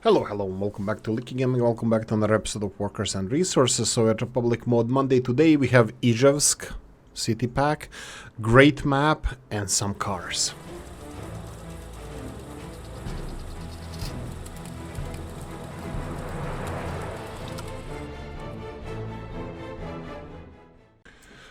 Hello, and welcome back to Oolykee Gaming, welcome back to another episode of Workers and Resources. So at Republic Mode Monday today we have Izhevsk City Pack, great map, and some cars.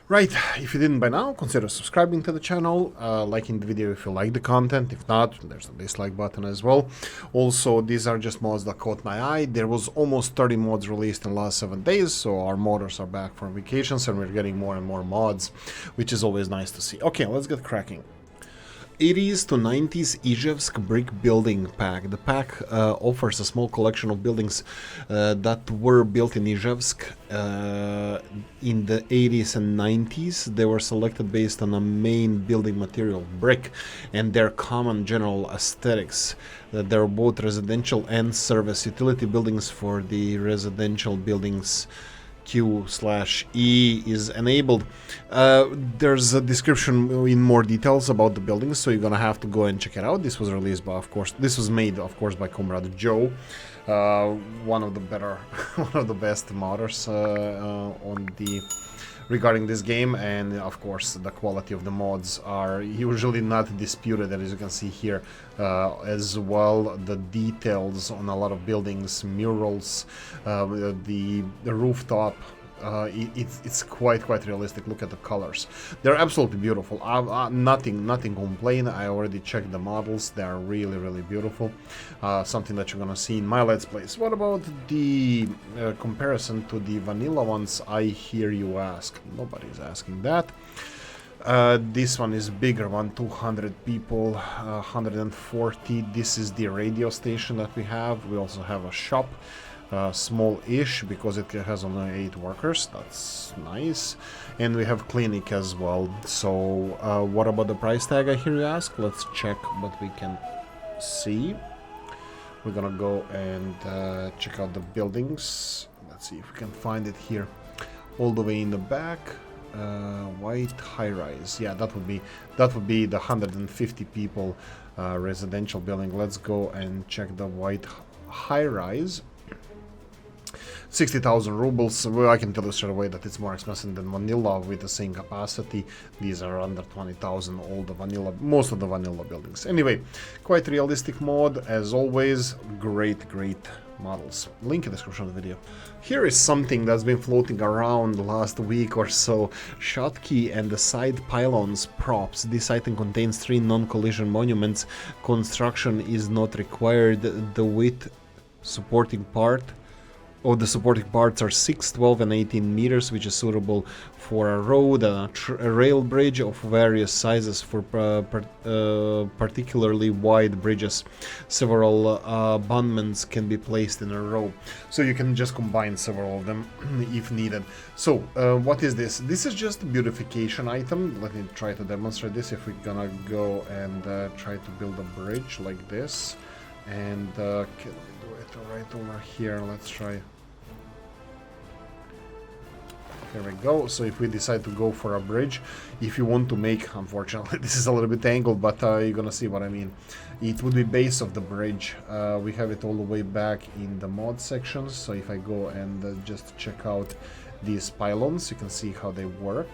Right, if you didn't by now, consider subscribing to the channel, liking the video if you like the content. If not, there's a dislike button as well. Also, these are just mods that caught my eye. There was almost 30 mods released in the last 7 days, so our modders are back from vacations and we're getting more and more mods, which is always nice to see. Okay, let's get cracking. 80s to 90s Izhevsk brick building pack. The pack offers a small collection of buildings that were built in Izhevsk in the 80s and 90s. They were selected based on a main building material, brick, and their common general aesthetics. They're both residential and service utility buildings. For the residential buildings, Q/E is enabled. There's a description in more details about the buildings, so you're gonna have to go and check it out. This was released by, this was made, of course, by Comrade Joe, one of the best modders on the regarding this game, and of course the quality of the mods are usually not disputed, as you can see here. As well, the details on a lot of buildings, murals, the rooftop, it's quite realistic. Look at the colors, they're absolutely beautiful. Nothing complain. I already checked the models, they are really beautiful. Something that you're gonna see in my Let's Plays. What about the comparison to the vanilla ones, I hear you ask? Nobody's asking that. This one is bigger one, 200 people, 140. This is the radio station that we have. We also have a shop, small-ish, because it has only 8 workers. That's nice. And we have clinic as well. So what about the price tag, I hear you ask? Let's check what we can see. We're gonna go and check out the buildings. Let's see if we can find it here all the way in the back. White high-rise, yeah, that would be the 150 people residential building. Let's go and check the white high-rise. 60,000 rubles. Well, I can tell you straight away that it's more expensive than vanilla with the same capacity. These are under 20,000, all the vanilla, most of the vanilla buildings. Anyway, quite realistic mod as always. Great models. Link in the description of the video. Here is something that's been floating around the last week or so. Schottky and the side pylons props. This item contains 3 non-collision monuments. Construction is not required. The width supporting part of the supporting parts are 6, 12 and 18 meters, which is suitable for a road and a rail bridge of various sizes. For particularly wide bridges, several abutments can be placed in a row, so you can just combine several of them if needed. So what is this? This is just a beautification item. Let me try to demonstrate this. If we're gonna go and try to build a bridge like this, and okay, let me do it right over here. Let's try. There we go. So if we decide to go for a bridge, if you want to make, unfortunately this is a little bit angled, but you're gonna see what I mean. It would be base of the bridge. We have it all the way back in the mod sections. So if I go and just check out these pylons, you can see how they work.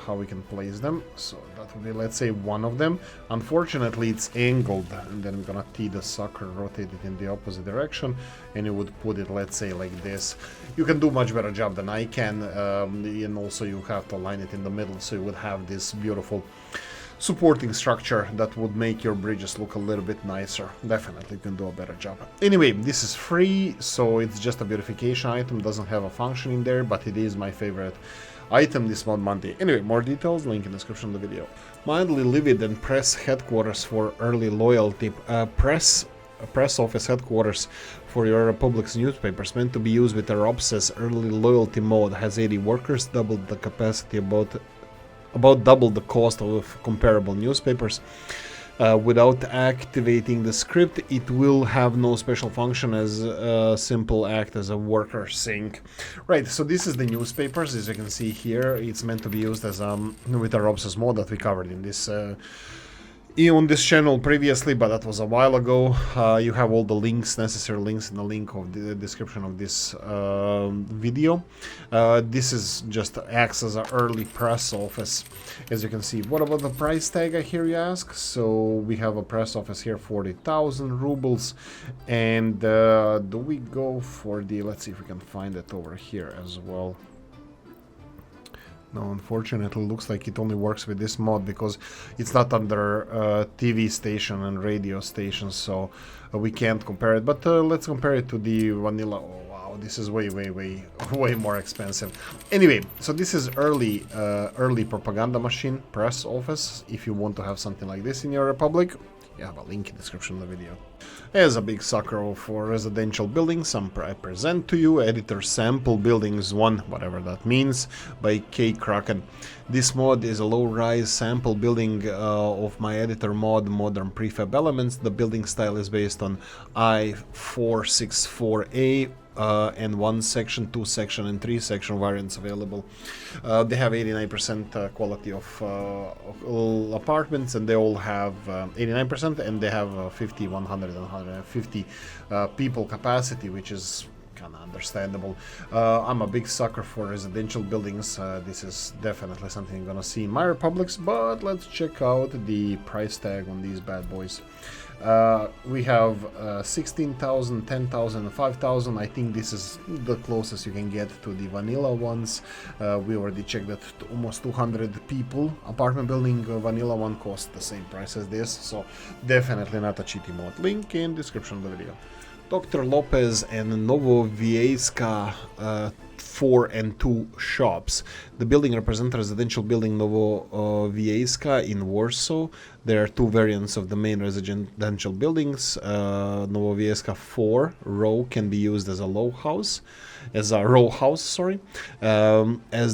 How we can place them. So that would be, let's say, one of them. Unfortunately, it's angled, and then we're gonna tee the sucker, rotate it in the opposite direction, and you would put it, let's say, like this. You can do much better job than I can, and also you have to align it in the middle, so you would have this beautiful supporting structure that would make your bridges look a little bit nicer. Definitely you can do a better job. Anyway, this is free, so it's just a beautification item, doesn't have a function in there, but it is my favorite item this mod Monday. Anyway, more details, link in the description of the video. Mildly livid and press headquarters for early loyalty. Press office headquarters for your Republic's newspapers, meant to be used with a ROPS's early loyalty mode. Has 80 workers, doubled the capacity, about double the cost of comparable newspapers. Without activating the script, it will have no special function, as a simple act as a worker sync. Right, so this is the newspapers, as you can see here. It's meant to be used as with a ROPS's mode that we covered in this on this channel previously, but that was a while ago. You have all the links, necessary links, in the link of the description of this video. This is just acts as an early press office, as you can see. What about the price tag, I hear you ask? So we have a press office here, 40,000 rubles, and do we go for the? Let's see if we can find it over here as well. No, unfortunately, it looks like it only works with this mod because it's not under TV station and radio stations, so we can't compare it. But let's compare it to the vanilla. Oh wow, this is way more expensive. Anyway, so this is early propaganda machine press office. If you want to have something like this in your republic, you have a link in the description of the video. As a big sucker for residential buildings, I present to you Editor Sample Buildings 1, whatever that means, by K. Kraken. This mod is a low-rise sample building of my editor mod, Modern Prefab Elements. The building style is based on I-464A, and 1 section, 2 section, and 3 section variants available. They have 89% quality of all apartments, and they all have 89%, and they have 50, 100, and 150 people capacity, which is kind of understandable. I'm a big sucker for residential buildings. This is definitely something you're gonna see in my republics, but let's check out the price tag on these bad boys. We have 16,000, 10,000, 5,000. I think this is the closest you can get to the vanilla ones. We already checked that almost 200 people apartment building vanilla one costs the same price as this, so definitely not a cheaty mod. Link in description of the video. Dr. Lopez and Nowowiejska 4 and 2 shops. The building represents residential building Nowowiejska in Warsaw. There are 2 variants of the main residential buildings. Nowowiejska 4 row can be used as a row house, as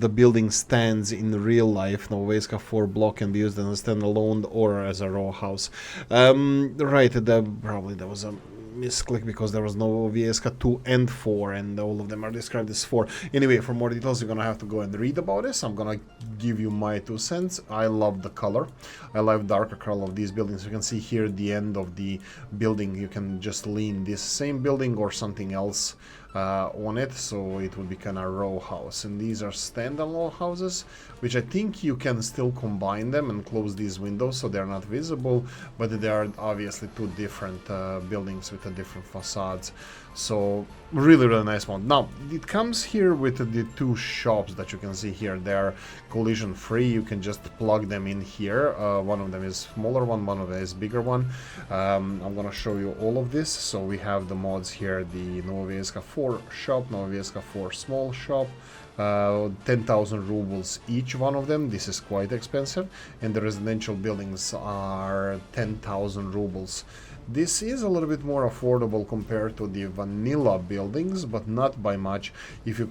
the building stands in real life. Nowowiejska 4 block can be used as a standalone or as a row house. Right, probably there was a misclick because there was Nowowiejska 2 and 4, and all of them are described as 4. Anyway, for more details, you're gonna have to go and read about this. I'm gonna give you my 2 cents. I love the color. I love darker color of these buildings. You can see here the end of the building. You can just lean this same building or something else on it, so it would be kind of row house. And these are standalone houses, which I think you can still combine them and close these windows so they're not visible, but they are obviously 2 different buildings with different facades. So really nice one. Now it comes here with the 2 shops that you can see here. They are collision free. You can just plug them in here. One of them is smaller one of them is bigger one. I'm gonna show you all of this. So we have the mods here, the Nowowiejska 4 shop, Nowowiejska 4 small shop, 10,000 rubles each one of them. This is quite expensive, and the residential buildings are 10,000 rubles. This is a little bit more affordable compared to the vanilla buildings, but not by much. If you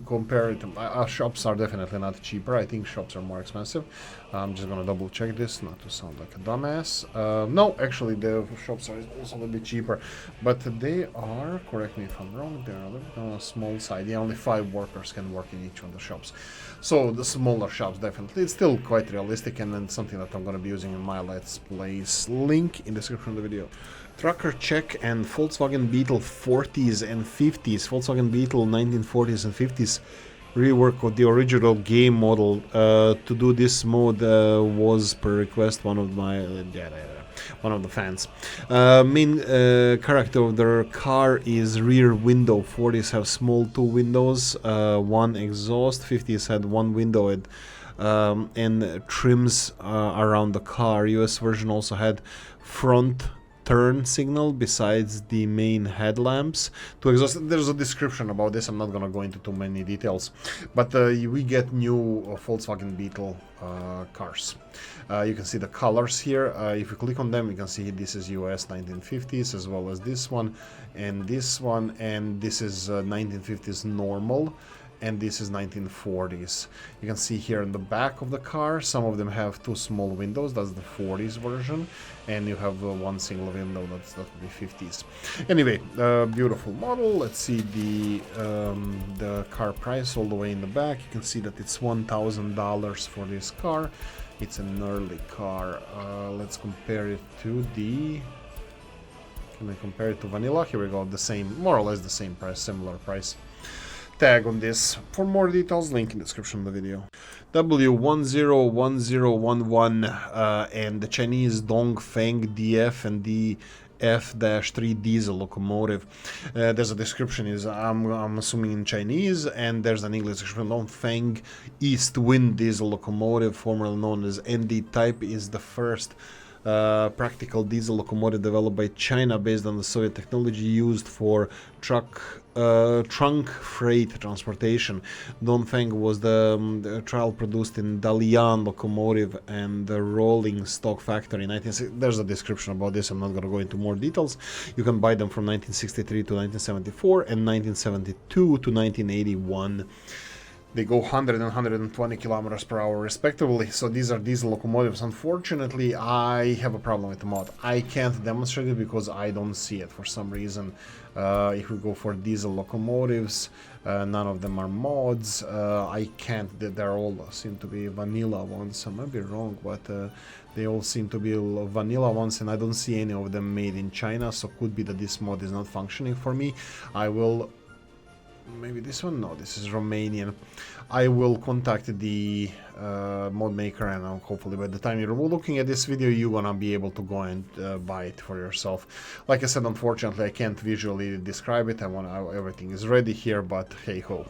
compare it, shops are definitely not cheaper. I think shops are more expensive. I'm just gonna double check this, not to sound like a dumbass. No, actually the shops are also a little bit cheaper, but they are, correct me if I'm wrong, they're a little bit on a small side. Yeah, only 5 workers can work in each one of the shops. So the smaller shops, definitely. It's still quite realistic, and then something that I'm gonna be using in my Let's Plays. Link in the description of the video. Trucker check and Volkswagen Beetle 40s and 50s. Volkswagen Beetle 1940s and 50s rework of the original game model. To do this mode was per request one of the fans. Main character of their car is rear window. 40s have small 2 windows, 1 exhaust. 50s had 1 window and trims around the car. US version also had front turn signal besides the main headlamps. To exhaust, there's a description about this. I'm not gonna go into too many details, but we get new Volkswagen Beetle cars. You can see the colors here. If you click on them, you can see this is US 1950s as well as this one, and this is 1950s normal, and this is 1940s. You can see here in the back of the car, some of them have 2 small windows. That's the 40s version, and you have 1 single window. That would be 50s. Anyway, beautiful model. Let's see the car price all the way in the back. You can see that it's $1,000 for this car. It's an early car. Let's compare it to the... Can I compare it to vanilla? Here we go, the same, more or less the same price, similar price tag on this. For more details, link in the description of the video. W101011 and the Chinese Dongfeng DF and the F03 diesel locomotive. There's a description, is I'm assuming in Chinese, and there's an English description. Dongfeng East Wind diesel locomotive, formerly known as ND type, is the first practical diesel locomotive developed by China based on the Soviet technology used for trunk freight transportation. Dongfeng was the trial produced in Dalian Locomotive and the rolling stock factory in 1960. There's a description about this. I'm not going to go into more details. You can buy them from 1963 to 1974 and 1972 to 1981. They go 100 and 120 kilometers per hour respectively. So these are diesel locomotives. Unfortunately, I have a problem with the mod. I can't demonstrate it because I don't see it for some reason. If we go for diesel locomotives, none of them are mods. I can't. They're all seem to be vanilla ones. I might be wrong, but they all seem to be vanilla ones, and I don't see any of them made in China. So could be that this mod is not functioning for me. I will... Maybe this one? No, this is Romanian. I will contact the mod maker, and hopefully by the time you're looking at this video, you're gonna be able to go and buy it for yourself. Like I said, unfortunately, I can't visually describe it. Everything is ready here, but hey ho,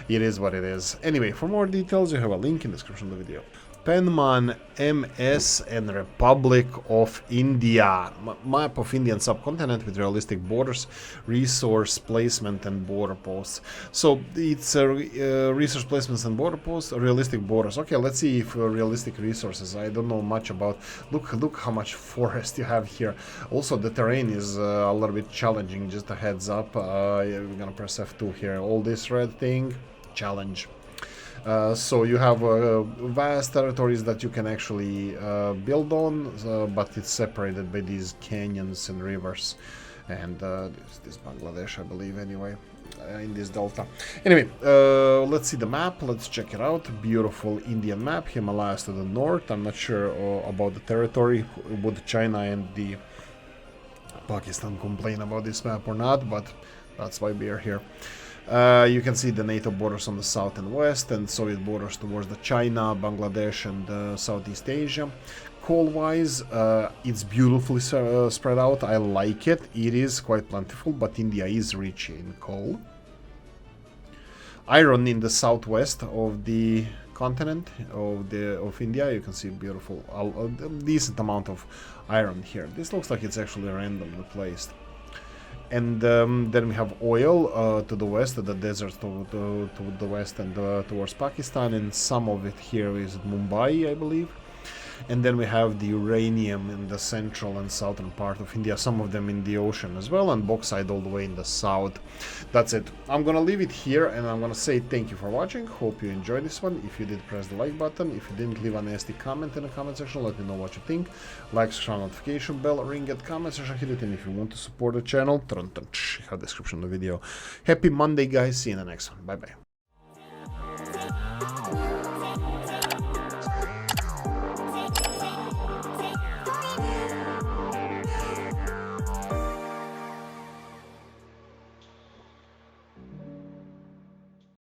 it is what it is. Anyway, for more details, you have a link in the description of the video. Penman MS and Republic of India. Map of Indian subcontinent with realistic borders, resource placement and border posts. So it's resource placements and border posts, realistic borders. Okay, let's see if realistic resources. I don't know much about. Look how much forest you have here. Also, the terrain is a little bit challenging. Just a heads up. We're gonna press F2 here. All this red thing, challenge. So you have vast territories that you can actually build on, but it's separated by these canyons and rivers, and this Bangladesh, I believe, anyway, in this delta. Anyway, let's see the map. Let's check it out. Beautiful Indian map. Himalayas to the north. I'm not sure about the territory. Would China and the Pakistan complain about this map or not? But that's why we are here. You can see the NATO borders on the south and west, and Soviet borders towards the China, Bangladesh, and Southeast Asia. Coal-wise, it's beautifully spread out. I like it. It is quite plentiful, but India is rich in coal. Iron in the southwest of the continent of India. You can see beautiful, a decent amount of iron here. This looks like it's actually randomly placed. And then we have oil to the west, the deserts to the west and towards Pakistan, and some of it here is Mumbai, I believe. And then we have the uranium in the central and southern part of India, some of them in the ocean as well, and bauxite all the way in the south. That's it. I'm gonna leave it here, and I'm gonna say thank you for watching. Hope you enjoyed this one. If you did, press the like button. If you didn't, leave a nasty comment in the comment section. Let me know what you think. Like, subscribe, notification bell, ring at comment section, hit it. And if you want to support the channel, have the description of the video. Happy Monday, guys. See you in the next one. Bye bye.